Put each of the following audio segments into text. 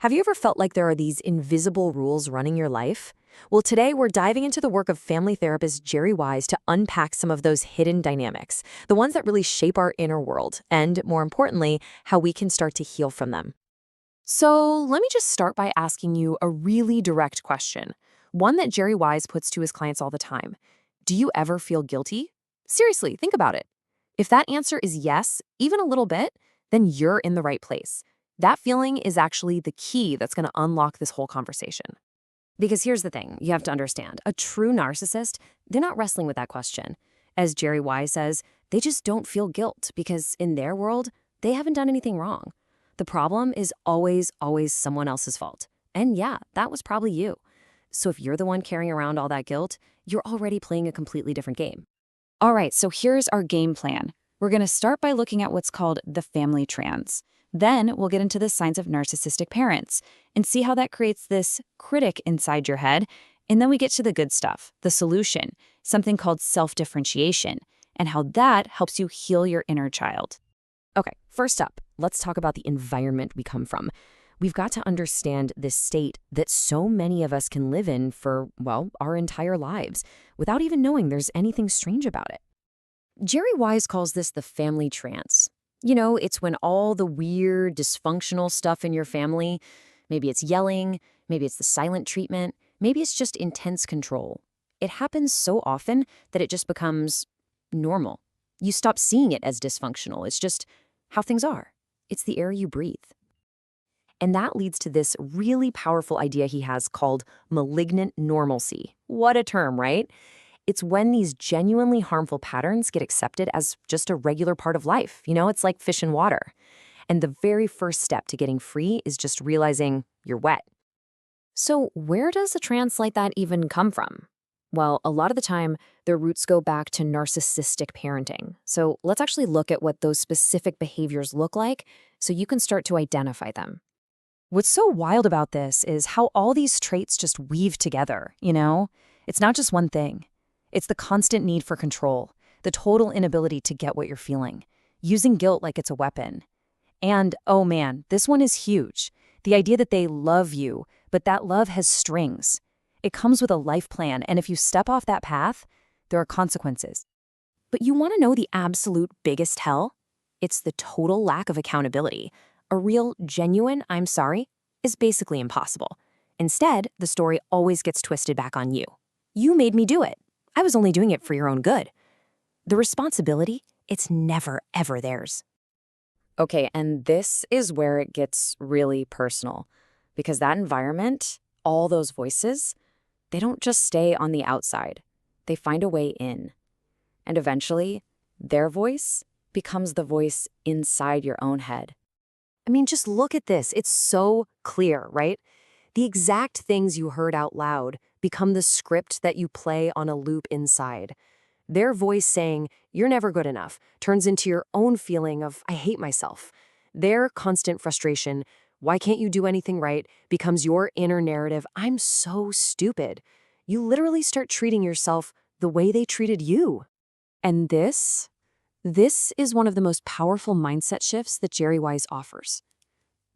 Have you ever felt like there are these invisible rules running your life? Well, today we're diving into the work of family therapist Jerry Wise to unpack some of those hidden dynamics, the ones that really shape our inner world, and more importantly, how we can start to heal from them. So, let me just start by asking you a really direct question, one that Jerry Wise puts to his clients all the time. Do you ever feel guilty? Seriously, think about it. If that answer is yes, even a little bit, then you're in the right place. That feeling is actually the key that's going to unlock this whole conversation. Because here's the thing, you have to understand, a true narcissist, they're not wrestling with that question. As Jerry Wise says, they just don't feel guilt because in their world, they haven't done anything wrong. The problem is always someone else's fault. And yeah, that was probably you. So if you're the one carrying around all that guilt, you're already playing a completely different game. All right, so here's our game plan. We're going to start by looking at what's called the family trance. Then we'll get into the signs of narcissistic parents and see how that creates this critic inside your head. And then we get to the good stuff, the solution, something called self-differentiation, and how that helps you heal your inner child. Okay, first up, let's talk about the environment we come from. We've got to understand this state that so many of us can live in for, well, our entire lives, without even knowing there's anything strange about it. Jerry Wise calls this the family trance. You know, it's when all the weird, dysfunctional stuff in your family, maybe it's yelling, maybe it's the silent treatment, maybe it's just intense control. It happens so often that it just becomes normal. You stop seeing it as dysfunctional. It's just how things are. It's the air you breathe. And that leads to this really powerful idea he has called malignant normalcy. What a term, right? It's when these genuinely harmful patterns get accepted as just a regular part of life. You know, it's like fish in water. And the very first step to getting free is just realizing you're wet. So where does a trance like that even come from? Well, a lot of the time, their roots go back to narcissistic parenting. So let's actually look at what those specific behaviors look like so you can start to identify them. What's so wild about this is how all these traits just weave together, you know? It's not just one thing. It's the constant need for control, the total inability to get what you're feeling, using guilt like it's a weapon. And, oh man, this one is huge. The idea that they love you, but that love has strings. It comes with a life plan, and if you step off that path, there are consequences. But you want to know the absolute biggest hell? It's the total lack of accountability. A real, genuine "I'm sorry" is basically impossible. Instead, the story always gets twisted back on you. You made me do it. I was only doing it for your own good. The responsibility, it's never, ever theirs. Okay, and this is where it gets really personal. Because that environment, all those voices, they don't just stay on the outside. They find a way in. And eventually, their voice becomes the voice inside your own head. I mean, just look at this. It's so clear, right? The exact things you heard out loud become the script that you play on a loop inside. Their voice saying, "You're never good enough," turns into your own feeling of, "I hate myself." Their constant frustration, "Why can't you do anything right?" becomes your inner narrative, "I'm so stupid." You literally start treating yourself the way they treated you. And this is one of the most powerful mindset shifts that Jerry Wise offers.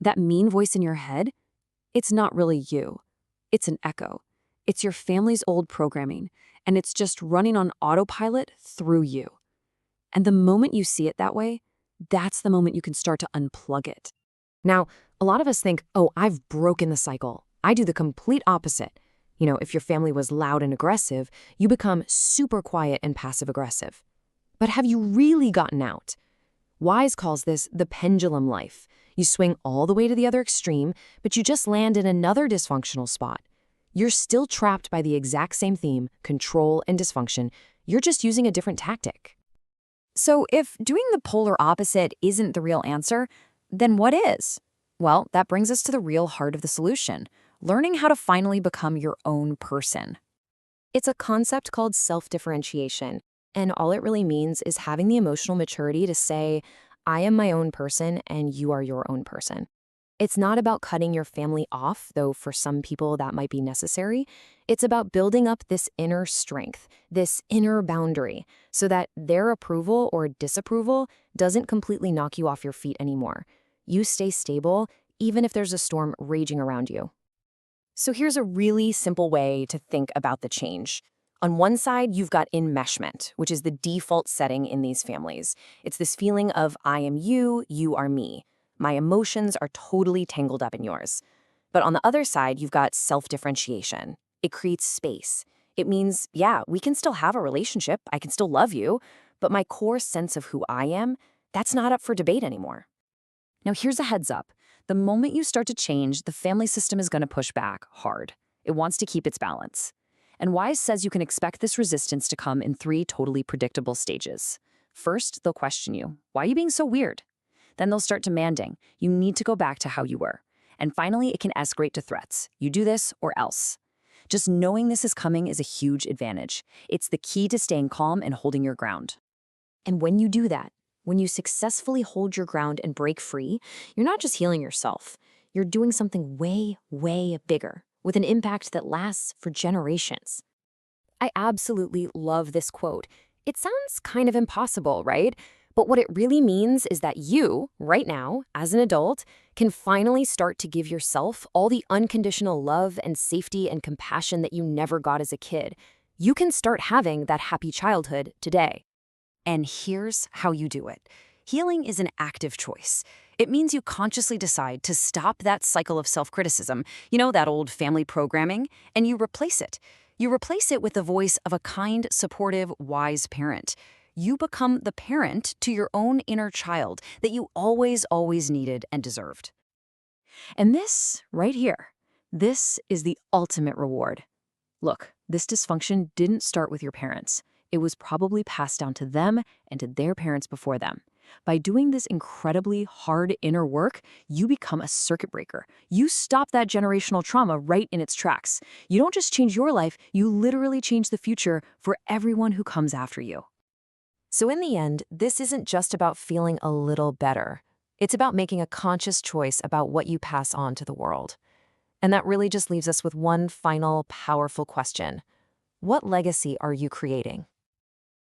That mean voice in your head, it's not really you. It's an echo. It's your family's old programming, and it's just running on autopilot through you. And the moment you see it that way, that's the moment you can start to unplug it. Now, a lot of us think, oh, I've broken the cycle. I do the complete opposite. You know, if your family was loud and aggressive, you become super quiet and passive-aggressive. But have you really gotten out? Wise calls this the pendulum life. You swing all the way to the other extreme, but you just land in another dysfunctional spot. You're still trapped by the exact same theme, control and dysfunction. You're just using a different tactic. So if doing the polar opposite isn't the real answer, then what is? Well, that brings us to the real heart of the solution, learning how to finally become your own person. It's a concept called self-differentiation, and all it really means is having the emotional maturity to say, I am my own person and you are your own person. It's not about cutting your family off, though for some people that might be necessary. It's about building up this inner strength, this inner boundary, so that their approval or disapproval doesn't completely knock you off your feet anymore. You stay stable even if there's a storm raging around you. So here's a really simple way to think about the change. On one side, you've got enmeshment, which is the default setting in these families. It's this feeling of I am you, you are me. My emotions are totally tangled up in yours. But on the other side, you've got self-differentiation. It creates space. It means, yeah, we can still have a relationship, I can still love you, but my core sense of who I am, that's not up for debate anymore. Now here's a heads up. The moment you start to change, the family system is going to push back hard. It wants to keep its balance. And Wise says you can expect this resistance to come in 3 totally predictable stages. First, they'll question you. Why are you being so weird? Then they'll start demanding. You need to go back to how you were. And finally, it can escalate to threats. You do this or else. Just knowing this is coming is a huge advantage. It's the key to staying calm and holding your ground. And when you do that, when you successfully hold your ground and break free, you're not just healing yourself. You're doing something way, way bigger, with an impact that lasts for generations. I absolutely love this quote. It sounds kind of impossible, right? But what it really means is that you, right now, as an adult, can finally start to give yourself all the unconditional love and safety and compassion that you never got as a kid. You can start having that happy childhood today. And here's how you do it. Healing is an active choice. It means you consciously decide to stop that cycle of self-criticism, that old family programming, and you replace it. You replace it with the voice of a kind, supportive, wise parent. You become the parent to your own inner child that you always, always needed and deserved. And this, right here, this is the ultimate reward. Look, this dysfunction didn't start with your parents. It was probably passed down to them and to their parents before them. By doing this incredibly hard inner work, you become a circuit breaker. You stop that generational trauma right in its tracks. You don't just change your life, you literally change the future for everyone who comes after you. So in the end, this isn't just about feeling a little better. It's about making a conscious choice about what you pass on to the world. And that really just leaves us with one final, powerful question. What legacy are you creating?